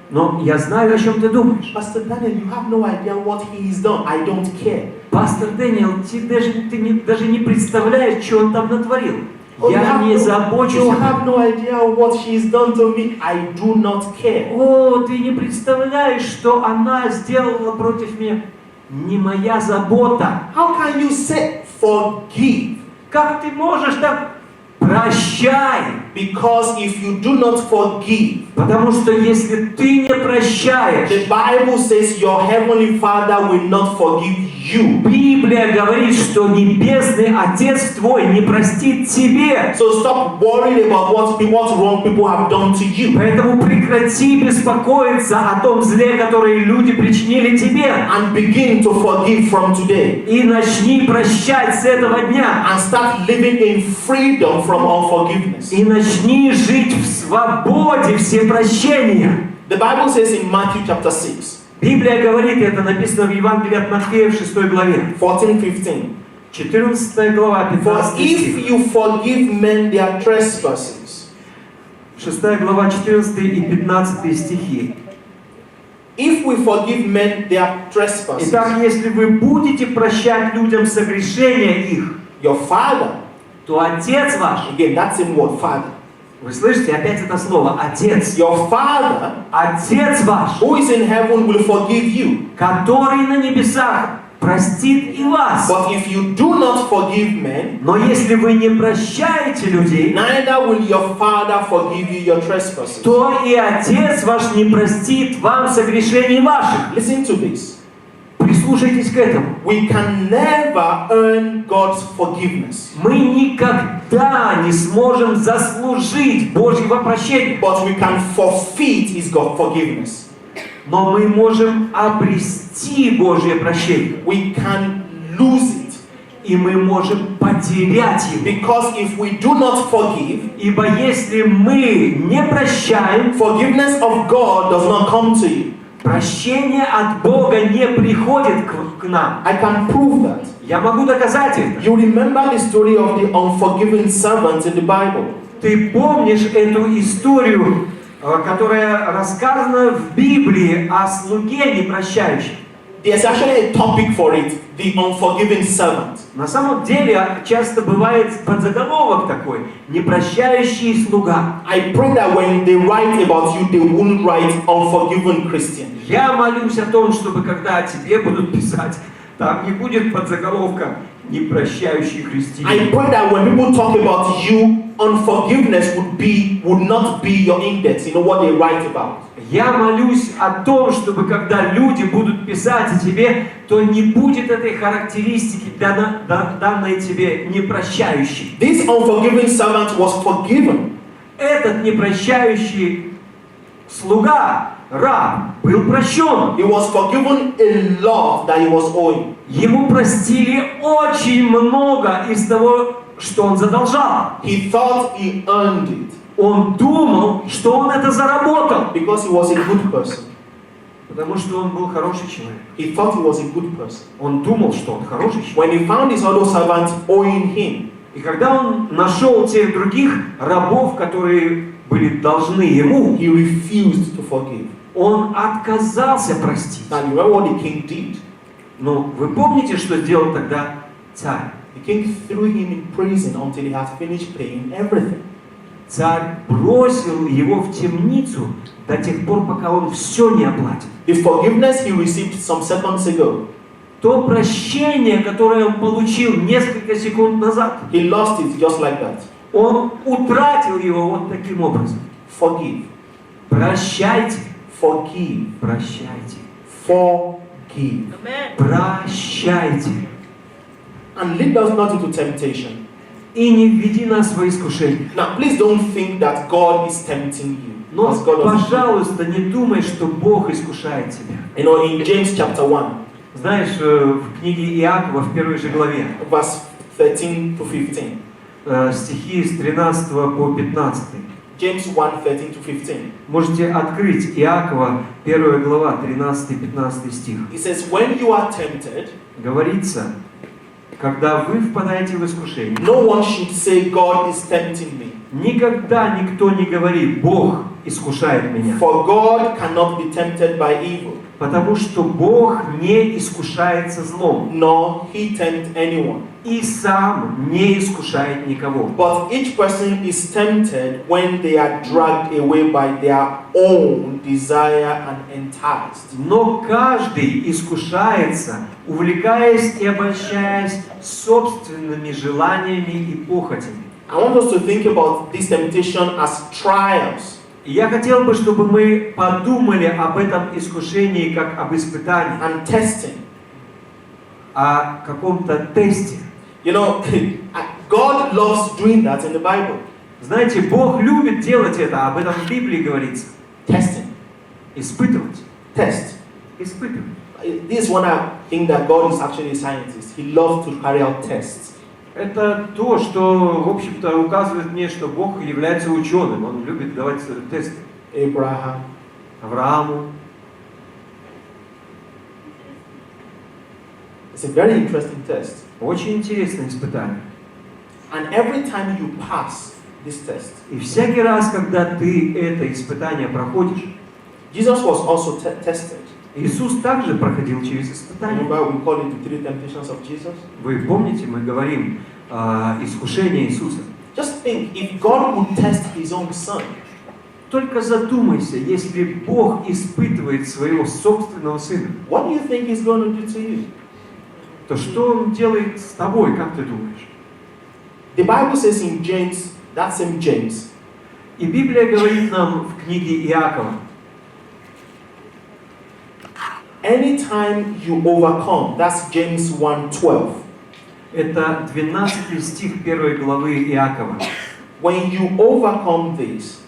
Но я знаю, о чем ты думаешь. Pastor Daniel, you have no idea what he has done. I don't care. Пастор Дэниел, ты даже не представляешь, что он там натворил. Oh, Я не you забочусь. have no idea what she's done to me. I do not care. О, ты не представляешь, что она сделала против меня. Не моя забота. How can you say forgive? Как ты можешь так? Прощай. Because if you do not forgive, Потому что если ты не прощаешь, the Bible says your heavenly Father will not forgive you. Библия говорит, что Небесный Отец твой не простит тебе. So stop worrying about what wrong people have done to you. Поэтому прекрати беспокоиться о том зле, которое люди причинили тебе. And begin to forgive from today. И начни прощать с этого дня. And start living in freedom from unforgiveness. И начни жить в свободе всепрощения. The Bible says in Matthew chapter 6, Библия говорит, это написано в Евангелии от Матфея в 6 главе. 14-15. 14 глава, For 15 стих. if you forgive men their trespasses, 6 глава, 14 и 15 стихи. if we forgive men their trespasses, Итак, если вы будете прощать людям согрешения их, your Father, то Отец ваш, again, that same word, Father, Вы слышите, опять это слово «Отец». Your Father, Отец ваш, who is in heaven, will forgive you. который на небесах, простит и вас. But if you do not forgive men, Но если вы не прощаете людей, neither will your Father forgive you your trespasses. то и Отец ваш не простит вам согрешений ваших. Listen to this. Прислушайтесь к этому. We can never earn God's forgiveness, Мы никогда не сможем заслужить Божьего прощения, but we can forfeit His God forgiveness. но мы можем обрести Божье прощение, We can lose it. и мы можем потерять его. Because if we do not forgive, Ибо если мы не прощаем, forgiveness of God does not come to you. прощение от Бога не приходит к нам. I can prove that. Я могу доказать это. You remember the story of the unforgiven servant in the Bible. Ты помнишь эту историю, которая рассказана в Библии о слуге непрощающем? There's actually a topic for it, the unforgiven servant. На самом деле часто бывает подзаголовок такой: непрощающий слуга. I pray that when they write about you, they won't write unforgiven Christian. Я молюсь о том, чтобы когда о тебе будут писать, там не будет подзаголовка непрощающий I христианин. pray that when people talk about you, unforgiveness would not be your index, you know what they write about. Я молюсь о том, чтобы когда люди будут писать о тебе, то не будет этой характеристики данной тебе непрощающей. This unforgiving servant was forgiven. Этот непрощающий слуга, раб, был прощен. He was forgiven a lot that he was owing. Ему простили очень много из того, что он задолжал. He thought he earned it Он думал, что он это заработал, because he was a good person. потому что он был хороший человек. He thought he was a good person. Он думал, что он хороший человек. When he found his other servants owing him, И когда он нашел тех других рабов, которые были должны ему, he refused to forgive. он отказался простить. Now you remember what the king did? Но вы помните, что сделал тогда царь? The king threw him in prison until he had finished paying everything. Царь бросил его в темницу до тех пор, пока он все не оплатит. The forgiveness he received some seconds ago, То прощение, которое он получил несколько секунд назад, he lost it just like that. он утратил его вот таким образом. Forgive. Прощайте, Forgive. прощайте, Forgive. прощайте. And lead us not into temptation. И не введи нас во искушение. Now, please don't think that God is tempting you. Но, Because God doesn't. пожалуйста, не думай, что Бог искушает тебя. You know, in James chapter 1, Знаешь, в книге Иакова, в первой же главе, verse 13 to 15. стихи с 13 по 15. James 1, 13 to 15. Можете открыть Иакова, 1 глава, 13-15 стих. It says, when you are tempted, Говорится, когда вы впадаете в искушение, no one should say, God is tempting me. никогда никто не говорит: Бог искушает меня. For God cannot be tempted by evil, Потому что Бог не искушается злом. nor he tempt anyone. И сам не искушает никого. But each person is tempted when they are dragged away by their own desire and enticed. Но каждый искушается, увлекаясь и обольщаясь собственными желаниями и похотями. I want us to think about this temptation as trials. И я хотел бы, чтобы мы подумали об этом искушении как об испытании, And testing. о каком-то тесте. You know, God loves doing that in the Bible. Знаете, Бог любит делать это, об этом в Библии говорится. Testing. Испытывать. Test. Испытывать. This is one I think that God is actually a scientist. He loves to carry out tests. Это то, что, в общем-то, указывает мне, что Бог является ученым. Он любит давать тесты. Abraham. Аврааму. It's a very interesting test. Очень интересное испытание. And every time you pass this test, И всякий раз, когда ты это испытание проходишь, Jesus was also tested. Иисус также проходил через испытание. Remember, we call it the three temptations of Jesus. Вы помните, мы говорим искушение Иисуса. Just think, if God would test his own son, Только задумайся, если Бог испытывает своего собственного сына, what do you think he's going to do to you? то что Он делает с тобой, как ты думаешь? The Bible says in James, that same James, И Библия говорит нам в книге Иакова, anytime you overcome, that's James 1:12. это 12 стих 1 главы Иакова. When you overcome this,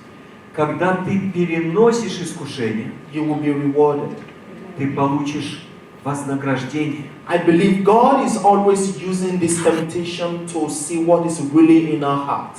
Когда ты переносишь искушение, you will be rewarded. ты получишь вознаграждение. I believe God is always using this temptation to see what is really in our heart.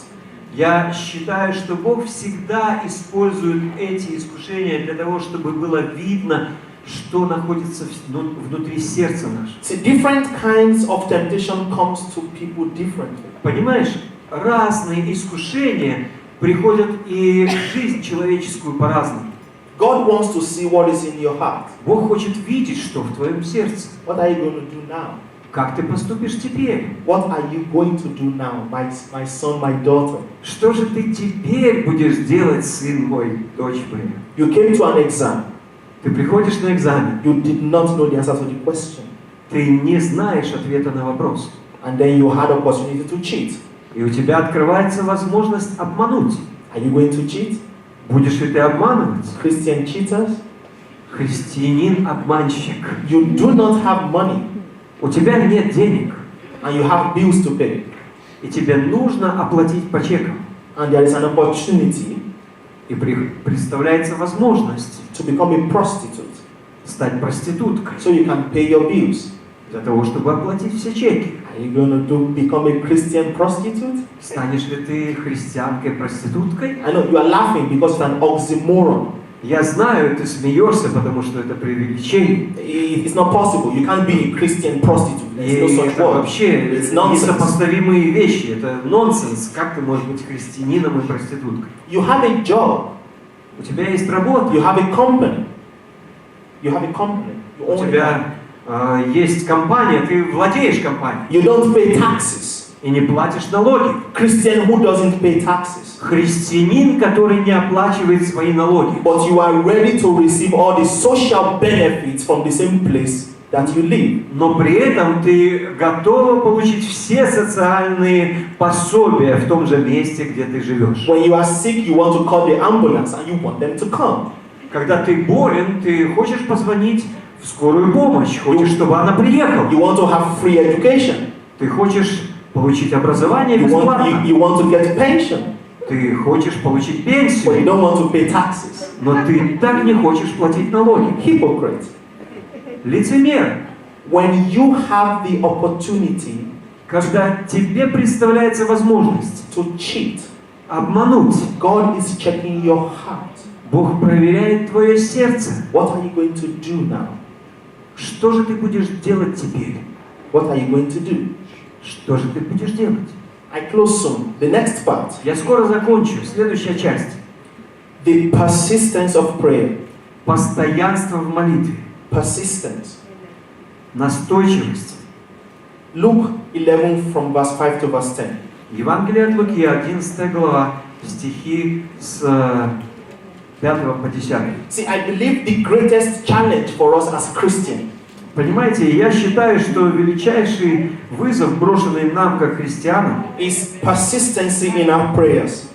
Я считаю, что Бог всегда использует эти искушения для того, чтобы было видно, что находится внутри сердца нашего. See, different kinds of temptation comes to people differently. Понимаешь, разные искушения приходят и в жизнь человеческую по-разному. God wants to see what is in your heart. Бог хочет видеть, что в твоем сердце. What are you going to do now? Как ты поступишь теперь? What are you going to do now, my son, my daughter? Что же ты теперь будешь делать, сын мой, дочь моя? You came to an exam. Ты приходишь на экзамен, You did not know the answer to the question. ты не знаешь ответа на вопрос. And then you had opportunity to cheat. И у тебя открывается возможность обмануть. Are you going to cheat? Будешь ли ты обманывать? Christian cheaters? Христианин-обманщик. You do not have money У тебя нет денег, and you have bills to pay. и тебе нужно оплатить по чекам. And there is an opportunity И представляется возможность to become a prostitute стать проституткой so you can pay your bills. для того, чтобы оплатить все чеки. Are you going to become a Christian prostitute? Станешь ли ты христианкой-проституткой? I know you are laughing because it's an oxymoron. Я знаю, ты смеешься, потому что это преувеличение. It's not possible. You can't be a Christian prostitute. There's И no such это word. вообще It's nonsense. несопоставимые вещи. Это нонсенс. Как ты можешь быть христианином и проституткой? You have a job. У тебя есть работа. You have a company. You have a company. You У own a тебя есть компания, ты владеешь компанией. company. You don't pay taxes. И не платишь налоги. Christian who doesn't pay taxes. Христианин, который не оплачивает свои налоги. But you are ready to receive all the social benefits from the same place that you live. Но при этом ты готова получить все социальные пособия в том же месте, где ты живешь. When you are sick, you want to call the ambulance and you want them to come. Когда ты болен, ты хочешь позвонить в скорую помощь, хочешь, чтобы она приехала. You want to have free education. Ты хочешь получить образование You бесплатно. want to get pension. Ты хочешь получить But you пенсию, don't want to pay taxes. но ты так не хочешь платить налоги. Hypocrite. Лицемер. When you have the opportunity Когда тебе представляется возможность to cheat, обмануть, God is checking your heart. Бог проверяет твое сердце. What are you going to do now? Что же ты будешь делать теперь? What are you going to do? Что же ты будешь делать? I close soon. The next part. Я скоро закончу. Следующая часть. The persistence of prayer. Постоянство в молитве. Persistence. Настойчивость. Luke 11 from verse 5 to verse 10. Евангелие от Луки, 11 глава, стихи с 5 по 10. See, I believe the greatest challenge for us as Christians Понимаете, я считаю, что величайший вызов, брошенный нам как христианам, is persistency in our prayers.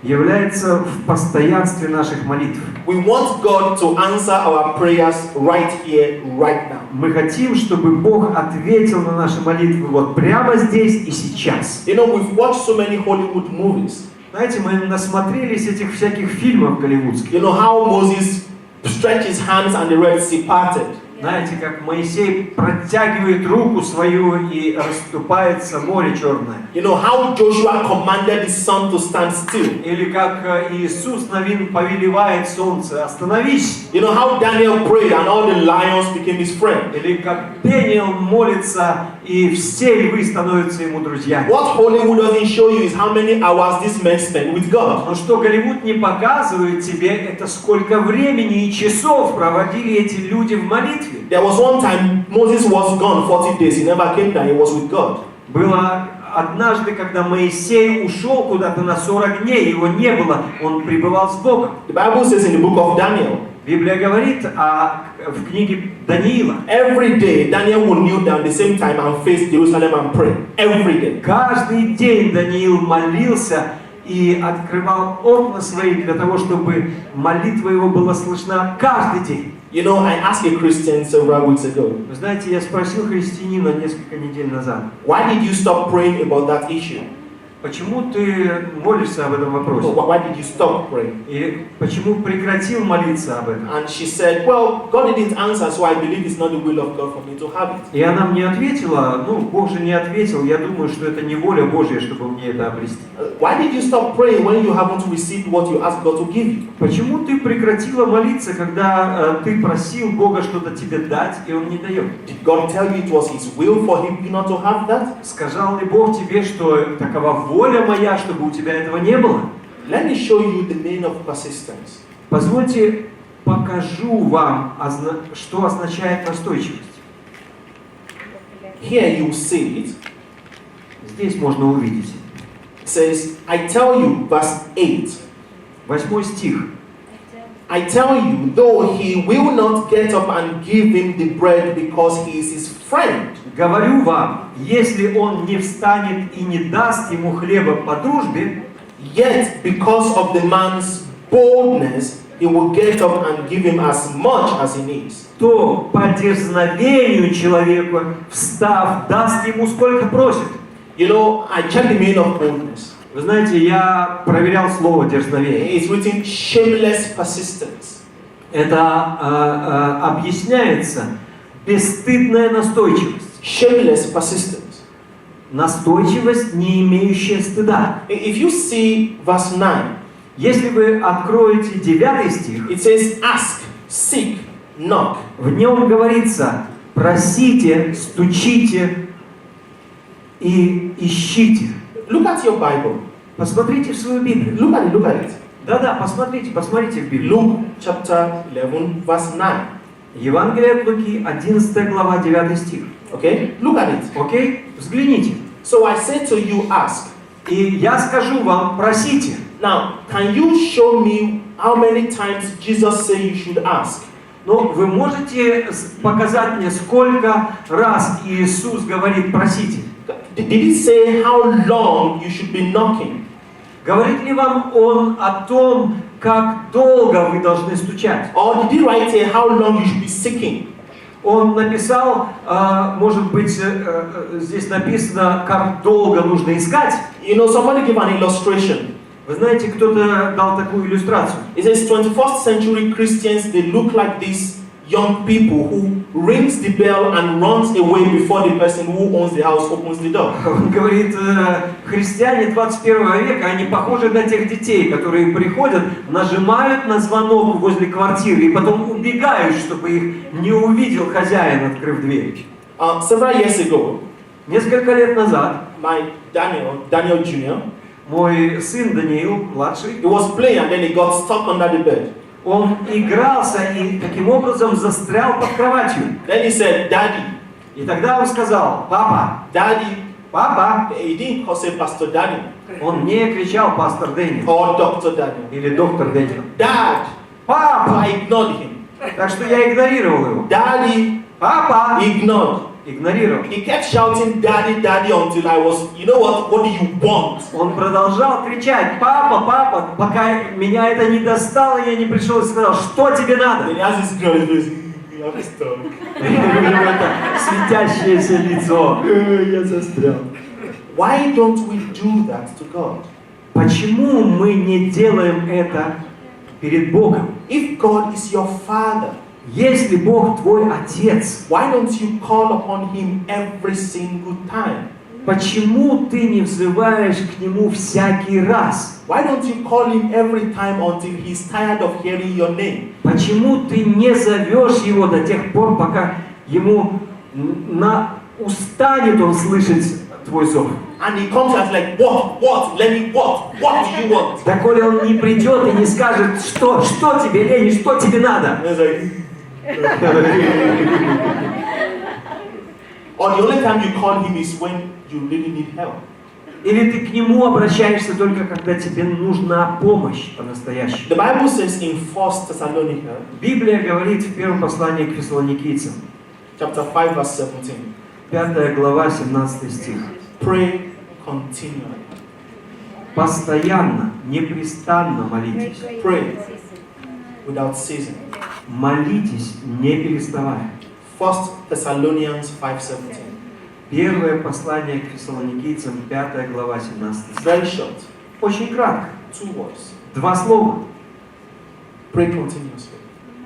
является в постоянстве наших молитв. We want God to answer our prayers right here, right now. Мы хотим, чтобы Бог ответил на наши молитвы вот прямо здесь и сейчас. You know, we've watched so many Hollywood movies. Знаете, мы насмотрелись этих всяких фильмов голливудских. You know how Moses stretched his hands and the Red Sea parted. Знаете, как Моисей протягивает руку свою и расступается море черное. You know how Joshua commanded the sun to stand still. Или как Иисус Навин повелевает солнце: остановись. You know how Daniel prayed and all the lions became his friend. Или как Даниил молится, и все львы становятся ему друзьями. What Hollywood doesn't show you is how many hours this man spent with God. Но что Голливуд не показывает тебе, это сколько времени и часов проводили эти люди в молитве. There was one time Moses was gone 40 days. He never came down. He was with God. Было однажды, когда Моисей ушел куда-то на 40 дней, его не было, он пребывал с Богом. The Bible says in the book of Daniel, Библия говорит в книге Даниила, every day Daniel will kneel down the same time and face Jerusalem and pray. Every day. каждый день Даниил молился и открывал окна свои для того, чтобы молитва его была слышна каждый день. You know, I asked a Christian several weeks ago, Вы знаете, я спросил христианина несколько недель назад, why did you stop praying about that issue? почему ты молишься об этом вопросе? Why did you stop praying? И почему прекратил молиться об этом? And she said, well, God didn't answer, so I believe it's not the will of God for me to have it. И она мне ответила, Бог же не ответил, я думаю, что это не воля Божья, чтобы мне это обрести. Why did you stop praying when you haven't received what you asked God to give you? Почему ты прекратила молиться, когда ты просил Бога что-то тебе дать, и Он не дает? Did God tell you it was His will for Him not to have that? Сказал ли Бог тебе, что такова воля моя, чтобы у тебя этого не было? Let me show you the meaning of persistence. Позвольте покажу вам, что означает настойчивость. Here you see it. Здесь можно увидеть. It says, I tell you, verse 8. 8 стих. I tell you, though he will not get up and give him the bread because he is his friend, Говорю вам, если он не встанет и не даст ему хлеба по дружбе, yet because of the man's boldness, he will get up and give him as much as he needs. то по дерзновению человека, встав, даст ему сколько просит. You know, I checked the meaning of boldness. Вы знаете, я проверял слово дерзновение. It's written shameless persistence. Это объясняется бесстыдная настойчивость. Shameless persistence. Настойчивость, не имеющая стыда. If you see verse 9, Если вы откроете 9 стих, it says, ask, seek, knock. в нем говорится: просите, стучите и ищите. Look at your Bible. Посмотрите в свою Библию. Look at it. Да-да, посмотрите в Библию. Luke chapter 11, verse 9. Евангелие от Луки, 11 глава, 9 стих. Okay? Look at it. Окей? Взгляните. So I say to you, ask. И я скажу вам, просите. Now, can you show me how many times Jesus said you should ask? Но вы можете показать мне, сколько раз Иисус говорит, просите? Did he say how long you should be knocking? Говорит ли вам Он о том, как долго вы должны стучать? Or did he write here how long you should be seeking? Он написал, может быть, здесь написано, как долго нужно искать. You know, somebody give an illustration. Вы знаете, кто-то дал такую иллюстрацию. It says 21st century Christians, they look like these young people who rings the bell and runs away before the person who owns the house opens the door. Он говорит, христиане 21 века, они похожи на тех детей, которые приходят, нажимают на звонок возле квартиры и потом убегают, чтобы их не увидел хозяин, открыв дверь. Several years ago, Несколько лет назад my Daniel Jr., мой сын Даниил, младший, he was playing and then he got stuck under the bed. он игрался и таким образом застрял под кроватью. Then he said, Daddy, И тогда он сказал: папа, Daddy. папа. He didn't say Pastor Daddy Он не кричал пастор Дэниел or Dr. Daddy. или доктор Дэниел. Dad. Папа! I ignored him. Так что я игнорировал его. Daddy. Папа! Ignored. Игнорировал. He kept shouting, Daddy, Daddy, until I was, you know what do you want? Он продолжал кричать: папа, папа, пока меня это не достало, я не пришел и сказал: что тебе надо? Then he has this girl, he goes, I'm stuck. Светящееся лицо. Я застрял. Why don't we do that to God? Почему мы не делаем это перед Богом? If God is your Father, Если Бог твой Отец, why don't you call upon Him every single time? почему ты не взываешь к Нему всякий раз? Why don't you call Him every time until He's tired of hearing your name? Почему ты не зовешь Его до тех пор, пока Ему устанет Он слышать твой зов? And He comes and like, what, Lenny, what do you want? Доколе Он не придет и не скажет: что тебе, Лени, что тебе надо? And it's like, or the only time you call Him is when you really need help. Или ты к Нему обращаешься только, когда тебе нужна помощь по-настоящему? The Bible says in 1 Thessalonians, Библия говорит в первом послании к Фессалоникийцам, chapter 5, verse 17, 5 глава, 17 стих. pray continually. Постоянно, непрестанно молитесь. Pray without ceasing. Молитесь, не переставая. 1 Thessalonians 5:17. Первое послание к Фессалоникийцам, 5 глава, 17 It's стих. very short. Очень кратко. 2 words. 2 слова. Pray continuously.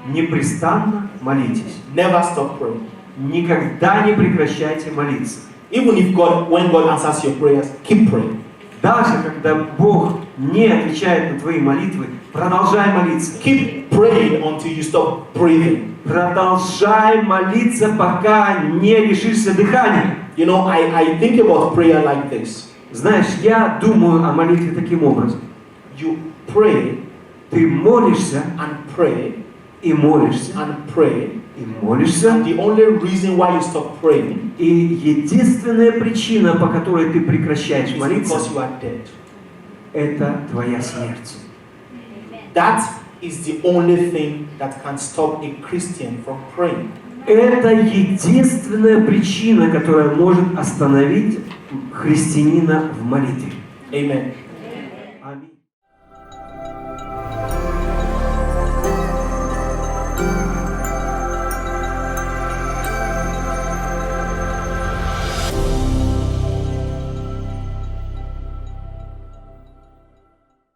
Непрестанно молитесь. Never stop praying. Никогда не прекращайте молиться. Even if when God answers your prayers, keep praying. Даже когда Бог не отвечает на твои молитвы, продолжай молиться. Keep praying until you stop breathing. Продолжай молиться, пока не лишишься дыхания. You know, I think about prayer like this. Знаешь, я думаю о молитве таким образом. You pray Ты молишься and pray и молишься and pray. и молишься. And the only reason why you stop praying И единственная причина, по которой ты прекращаешь is молиться, because you are dead. это твоя смерть. That is the only thing that can stop a Christian from praying. Это единственная причина, которая может остановить христианина в молитве. Amen.